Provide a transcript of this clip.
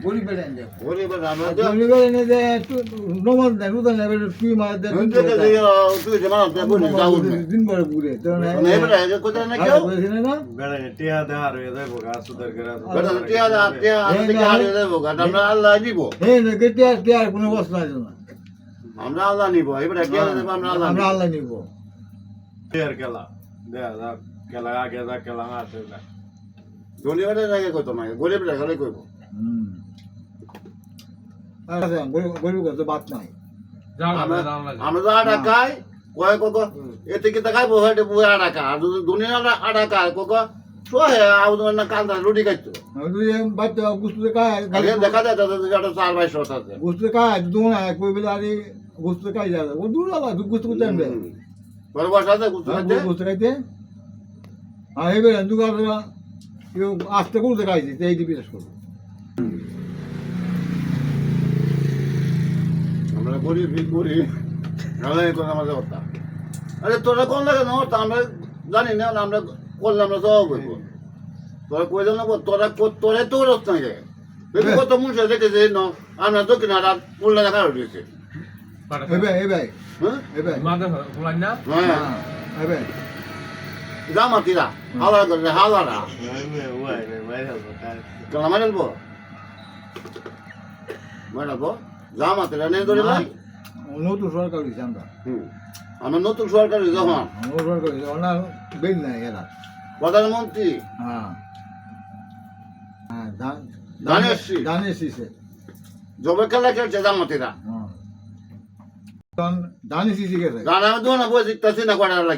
গরিবের এনে গরিবের আমরা গরিবের এনে যে একটু নমল দেন উদান এবার তুই মার দেন তুই যে মানুষ দেবো না যাও না দিন ভরে ঘুরে তো না এবারে কোথায় না কেউ না বেড়ে টিয়া দেওয়ার হয়ে যাবো গাছ সুদের করে বেটা টিয়া দিয়ে দেবো আমরা আল্লাহ নিব এই না কেটে আর কোনো বস্তা আছে না আমরা আল্লাহ নিব এবারে টিয়া দেবো আমরা আল্লাহ আমরা আল্লাহ নিব টিয়ার খেলা দেয়া যা খেলা আগে যা খেলা আছে না গরিবের জায়গায় কইতো না গরিবের জায়গায় কইবো আচ্ছা গরিব কত বাত নাই আমরা তো আটা খাই কয় কক এতে কি খাইবো হেঁটে বুয়ে আটা খা আর দুনিয়া আটা খায় কক সোহে আউদ না কান্দা রুটি খাইতো তুই বাচ্চা গুস্তুতে কায় দেখা যায় তাদের একটা 4-5 আছে গুস্তুতে কায় দুন কই বলে আরে গুস্তুতে কায় যাবে ও দূর আলা গুস্তু করতে আনবে তোর বাসা আছে গুস্তু খাইতে আর এবার দুগার কেউ আস্তে করতে খাইছে এই দিবি করবো আমরা গরিব গরিব আলাই কোন আমাদের কথা আরে তোরা কোন লাগে না আমরা জানি না আমরা করলে আমরা সব করবো তোরা কইলে না তোরা তোরে তোর রস নাই রে কত মুছে দেখেছে না আমরা তো কিনা রাত উল্লা দেখা রয়েছে এবার হ্যাঁ হ্যাঁ হ্যাঁ এবার জামাতিরা হাওয়া করে হাওয়ারা কেন মারবো মারবো জামাতিরা নেই ধরে লাই নতুন সরকার হয়েছে আমরা আমরা নতুন সরকার যখন নতুন সরকার হয়েছে ওনার বেদ নাই এরা প্রধানমন্ত্রী হ্যাঁ হ্যাঁ ধানের শীষে জবে খেলা খেলছে জামাতিরা ধানের শীষে গেছে গান আমি দোনা বসে দেখতেছি না কটা লাগে